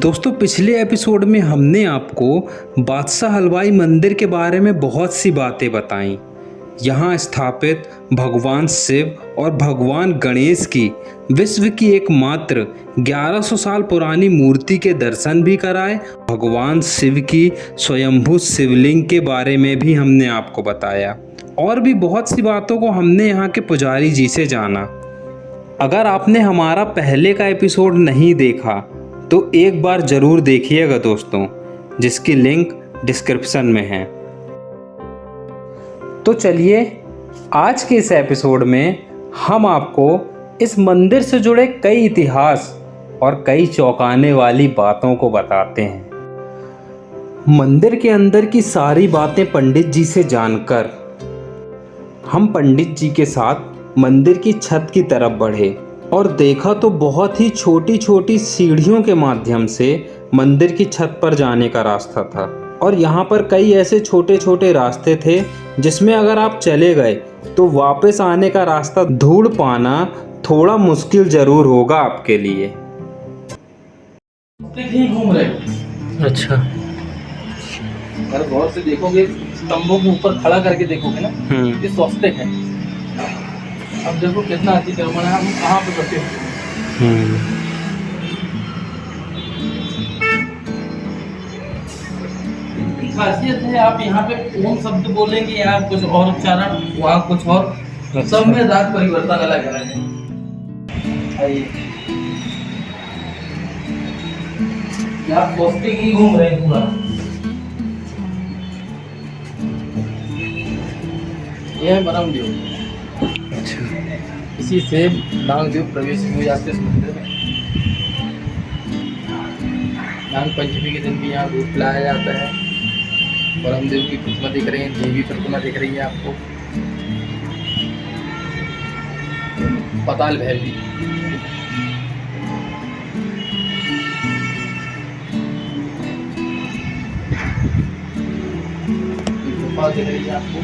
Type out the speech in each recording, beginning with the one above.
दोस्तों पिछले एपिसोड में हमने आपको बादशाह हलवाई मंदिर के बारे में बहुत सी बातें बताई। यहाँ स्थापित भगवान शिव और भगवान गणेश की विश्व की एकमात्र 1100 साल पुरानी मूर्ति के दर्शन भी कराए। भगवान शिव की स्वयंभू शिवलिंग के बारे में भी हमने आपको बताया और भी बहुत सी बातों को हमने यहाँ के पुजारी जी से जाना। अगर आपने हमारा पहले का एपिसोड नहीं देखा तो एक बार ज़रूर देखिएगा दोस्तों, जिसकी लिंक डिस्क्रिप्शन में है। तो चलिए आज के इस एपिसोड में हम आपको इस मंदिर से जुड़े कई इतिहास और कई चौंकाने वाली बातों को बताते हैं। मंदिर के अंदर की सारी बातें पंडित जी से जानकर हम पंडित जी के साथ मंदिर की छत की तरफ बढ़े और देखा तो बहुत ही छोटी छोटी सीढ़ियों के माध्यम से मंदिर की छत पर जाने का रास्ता था। और यहाँ पर कई ऐसे छोटे छोटे रास्ते थे जिसमें अगर आप चले गए तो वापस आने का रास्ता ढूंढ पाना थोड़ा मुश्किल जरूर होगा आपके लिए। घूम रहे। अच्छा, अगर गौर से देखोगे स्तंभों के ऊपर खड़ा करके देखोगे ना, ये स्वस्तिक है। अब देखो कितना अतिक्रमण है, हम कहाँ पे बैठे हैं। खासियत है आप यहाँ पे ओम शब्द बोलेंगे, यहाँ कुछ और उच्चारण, वहाँ कुछ और। सब में राग परिवर्तन अलग अलग है। आप स्वस्तिक ही घूम रहे हैं पूरा। यह है परमदेव। अच्छा, इसी से नागदेव प्रवेश हो जाते हैं मंदिर में। नाग पंचमी के दिन भी यहाँ दूध पिलाया जाता है। परमदेव की प्रतिमा दिख रही है, देवी प्रतिमा दिख रही है आपको। पाताल भैरवी, गुफा दिख रही है आपको।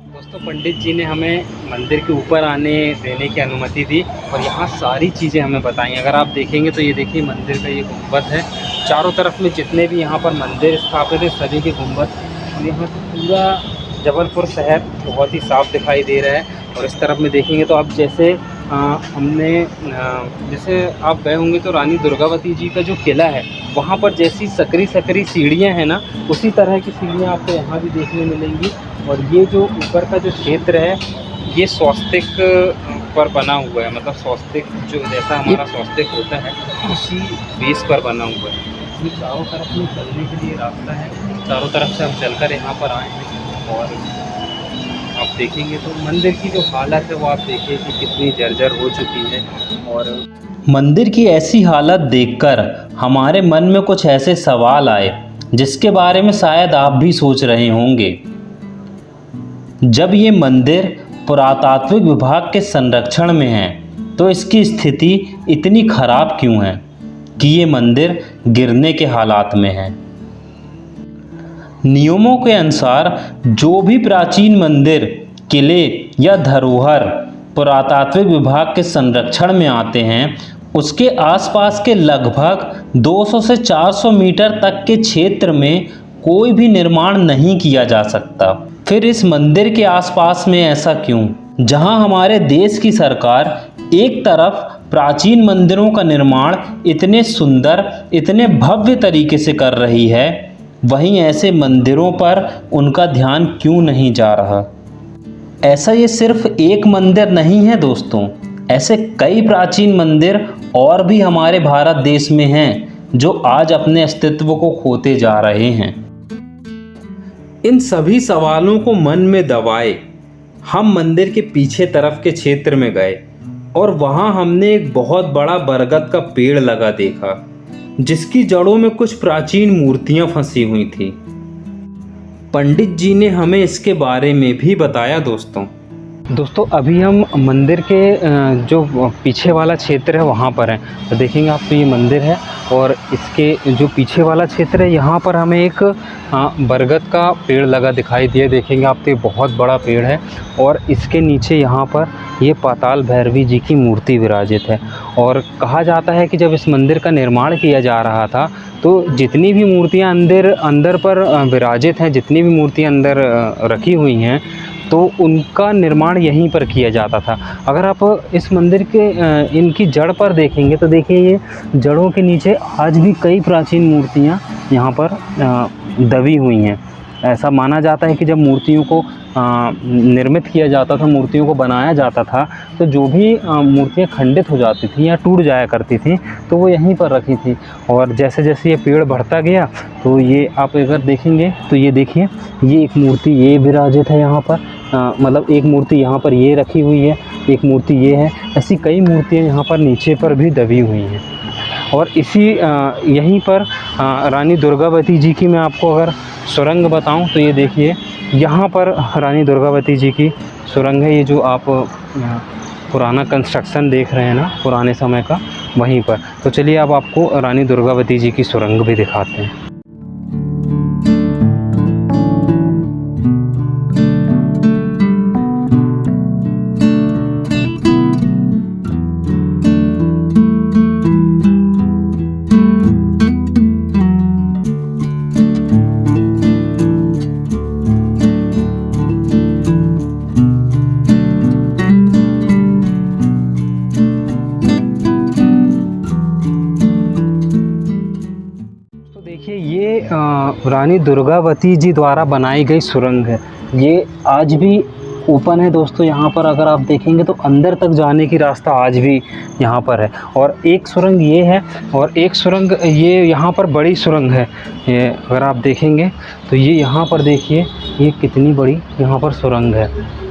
दोस्तों पंडित जी ने हमें मंदिर के ऊपर आने देने की अनुमति दी और यहाँ सारी चीज़ें हमें बताई। अगर आप देखेंगे तो ये देखिए मंदिर का ये गुंबद है। चारों तरफ में जितने भी यहाँ पर मंदिर स्थापित है सभी के गुंबद, और यहाँ से पूरा जबलपुर शहर बहुत ही साफ दिखाई दे रहा है। और इस तरफ में देखेंगे तो आप जैसे जैसे आप गए होंगे तो रानी दुर्गावती जी का जो किला है वहाँ पर जैसी सकरी सकरी सीढ़ियाँ हैं ना, उसी तरह की सीढ़ियाँ आपको यहाँ भी देखने मिलेंगी। और ये जो ऊपर का जो क्षेत्र है ये स्वस्तिक पर बना हुआ है, मतलब स्वस्तिक जो जैसा हमारा स्वस्तिक होता है उसी बेस पर बना हुआ है। ये चारों तरफ में चलने के लिए रास्ता है, चारों तरफ से हम चलकर यहाँ पर आए हैं। और आप देखेंगे तो मंदिर की जो हालत है वो आप देखिए कि कितनी जर्जर हो चुकी है। और मंदिर की ऐसी हालत देखकर हमारे मन में कुछ ऐसे सवाल आए जिसके बारे में शायद आप भी सोच रहे होंगे। जब ये मंदिर पुरातात्विक विभाग के संरक्षण में है तो इसकी स्थिति इतनी खराब क्यों है कि ये मंदिर गिरने के हालात में है। नियमों के अनुसार जो भी प्राचीन मंदिर, किले या धरोहर पुरातात्विक विभाग के संरक्षण में आते हैं उसके आसपास के लगभग 200 से 400 मीटर तक के क्षेत्र में कोई भी निर्माण नहीं किया जा सकता। फिर इस मंदिर के आसपास में ऐसा क्यों? जहां हमारे देश की सरकार एक तरफ प्राचीन मंदिरों का निर्माण इतने सुंदर, इतने भव्य तरीके से कर रही है, वहीं ऐसे मंदिरों पर उनका ध्यान क्यों नहीं जा रहा? ऐसा ये सिर्फ एक मंदिर नहीं है दोस्तों, ऐसे कई प्राचीन मंदिर और भी हमारे भारत देश में हैं जो आज अपने अस्तित्व को खोते जा रहे हैं। इन सभी सवालों को मन में दबाए हम मंदिर के पीछे तरफ के क्षेत्र में गए और वहाँ हमने एक बहुत बड़ा बरगद का पेड़ लगा देखा जिसकी जड़ों में कुछ प्राचीन मूर्तियां फंसी हुई थी। पंडित जी ने हमें इसके बारे में भी बताया दोस्तों। दोस्तों अभी हम मंदिर के जो पीछे वाला क्षेत्र है वहाँ पर हैं। तो देखेंगे आप, तो ये मंदिर है और इसके जो पीछे वाला क्षेत्र है यहाँ पर हमें एक बरगद का पेड़ लगा दिखाई दिया। देखेंगे आप, तो ये बहुत बड़ा पेड़ है और इसके नीचे यहाँ पर ये पाताल भैरवी जी की मूर्ति विराजित है। और कहा जाता है कि जब इस मंदिर का निर्माण किया जा रहा था तो जितनी भी मूर्तियाँ अंदर पर विराजित हैं, जितनी भी मूर्तियाँ अंदर रखी हुई हैं, तो उनका निर्माण यहीं पर किया जाता था। अगर आप इस मंदिर के इनकी जड़ पर देखेंगे तो देखिए, ये जड़ों के नीचे आज भी कई प्राचीन मूर्तियाँ यहाँ पर दबी हुई हैं। ऐसा माना जाता है कि जब मूर्तियों को निर्मित किया जाता था, मूर्तियों को बनाया जाता था, तो जो भी मूर्तियाँ खंडित हो जाती थी या टूट जाया करती थी तो वो यहीं पर रखी थी। और जैसे जैसे ये पेड़ बढ़ता गया तो ये आप अगर देखेंगे तो ये देखिए, ये एक मूर्ति ये विराजित है यहाँ पर, मतलब एक मूर्ति यहाँ पर ये रखी हुई है, एक मूर्ति ये है। ऐसी कई मूर्तियाँ यहाँ पर नीचे पर भी दबी हुई हैं। और इसी यहीं पर रानी दुर्गावती जी की मैं आपको अगर सुरंग बताऊं तो ये देखिए, यहाँ पर रानी दुर्गावती जी की सुरंग है। ये जो आप पुराना कंस्ट्रक्शन देख रहे हैं ना, पुराने समय का, वहीं पर। तो चलिए अब आपको रानी दुर्गावती जी की सुरंग भी दिखाते हैं। देखिए, ये रानी दुर्गावती जी द्वारा बनाई गई सुरंग है। ये आज भी ओपन है दोस्तों। यहाँ पर अगर आप देखेंगे तो अंदर तक जाने की रास्ता आज भी यहाँ पर है। और एक सुरंग ये है और एक सुरंग ये यहाँ पर बड़ी सुरंग है। ये अगर आप देखेंगे तो ये यहाँ पर देखिए, ये कितनी बड़ी यहाँ पर सुरंग है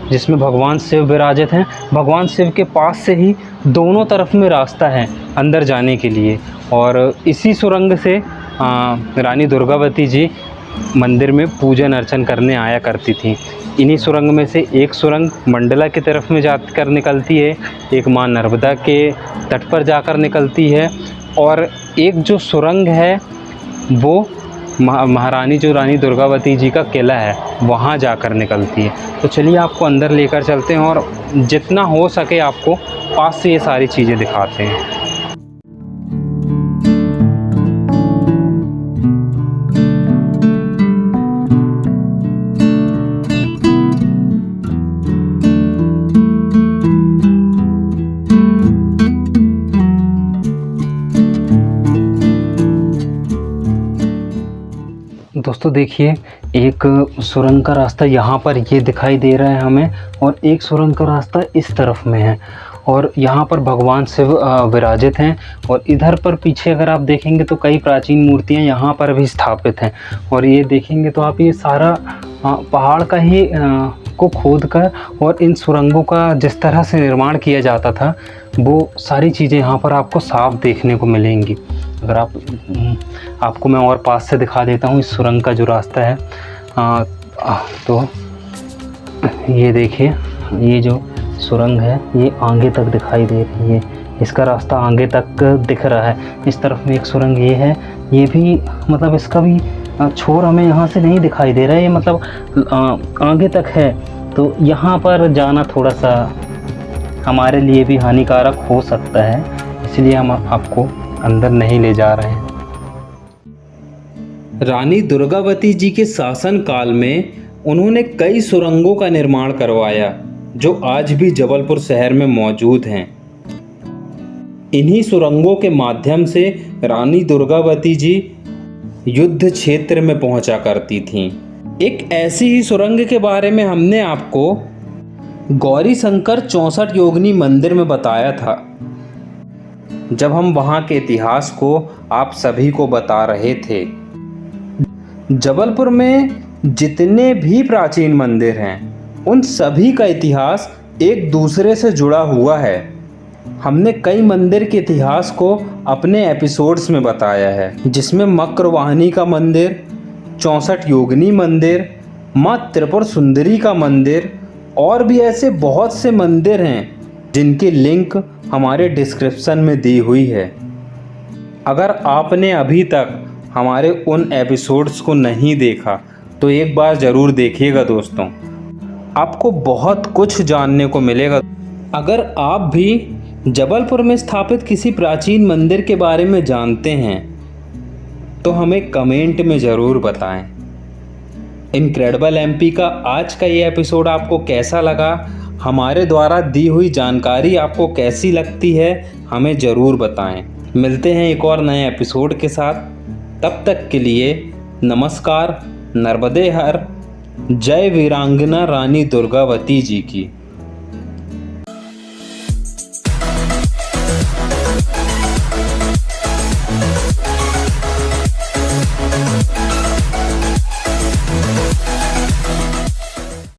जिसमें भगवान शिव विराजित हैं। भगवान शिव के पास से ही दोनों तरफ में रास्ता है अंदर जाने के लिए। और इसी सुरंग से रानी दुर्गावती जी मंदिर में पूजन अर्चन करने आया करती थी। इन्हीं सुरंग में से एक सुरंग मंडला की तरफ में जाकर निकलती है, एक माँ नर्मदा के तट पर जाकर निकलती है, और एक जो सुरंग है वो महारानी जो रानी दुर्गावती जी का किला है वहाँ जाकर निकलती है। तो चलिए आपको अंदर लेकर चलते हैं और जितना हो सके आपको पास से ये सारी चीज़ें दिखाते हैं। दोस्तों देखिए, एक सुरंग का रास्ता यहाँ पर ये दिखाई दे रहा है हमें, और एक सुरंग का रास्ता इस तरफ में है, और यहाँ पर भगवान शिव विराजित हैं। और इधर पर पीछे अगर आप देखेंगे तो कई प्राचीन मूर्तियाँ यहाँ पर भी स्थापित हैं। और ये देखेंगे तो आप, ये सारा पहाड़ का ही को खोद कर और इन सुरंगों का जिस तरह से निर्माण किया जाता था वो सारी चीज़ें यहाँ पर आपको साफ देखने को मिलेंगी। अगर आपको मैं और पास से दिखा देता हूँ इस सुरंग का जो रास्ता है। तो ये देखिए, ये जो सुरंग है ये आगे तक दिखाई दे रही है, इसका रास्ता आगे तक दिख रहा है। इस तरफ में एक सुरंग ये है, ये भी मतलब इसका भी छोर हमें यहाँ से नहीं दिखाई दे रहा है, ये मतलब आगे तक है। तो यहाँ पर जाना थोड़ा सा हमारे लिए भी हानिकारक हो सकता है, इसलिए हम आपको अंदर नहीं ले जा रहे हैं। रानी दुर्गावती जी के शासन काल में उन्होंने कई सुरंगों का निर्माण करवाया जो आज भी जबलपुर शहर में मौजूद हैं। इन्हीं सुरंगों के माध्यम से रानी दुर्गावती जी युद्ध क्षेत्र में पहुंचा करती थीं। एक ऐसी ही सुरंग के बारे में हमने आपको गौरी शंकर 64 योगिनी मंदिर में बताया था, जब हम वहां के इतिहास को आप सभी को बता रहे थे। जबलपुर में जितने भी प्राचीन मंदिर हैं उन सभी का इतिहास एक दूसरे से जुड़ा हुआ है। हमने कई मंदिर के इतिहास को अपने एपिसोड्स में बताया है, जिसमें मक्रवाहिनी का मंदिर, 64 योगिनी मंदिर, माँ त्रिपुर सुंदरी का मंदिर और भी ऐसे बहुत से मंदिर हैं जिनकी लिंक हमारे डिस्क्रिप्शन में दी हुई है। अगर आपने अभी तक हमारे उन एपिसोड्स को नहीं देखा तो एक बार ज़रूर देखिएगा दोस्तों, आपको बहुत कुछ जानने को मिलेगा। अगर आप भी जबलपुर में स्थापित किसी प्राचीन मंदिर के बारे में जानते हैं तो हमें कमेंट में ज़रूर बताएं। इनक्रेडिबल एमपी का आज का ये एपिसोड आपको कैसा लगा, हमारे द्वारा दी हुई जानकारी आपको कैसी लगती है, हमें ज़रूर बताएं। मिलते हैं एक और नए एपिसोड के साथ, तब तक के लिए नमस्कार। नर्मदे हर, जय वीरांगना रानी दुर्गावती जी की।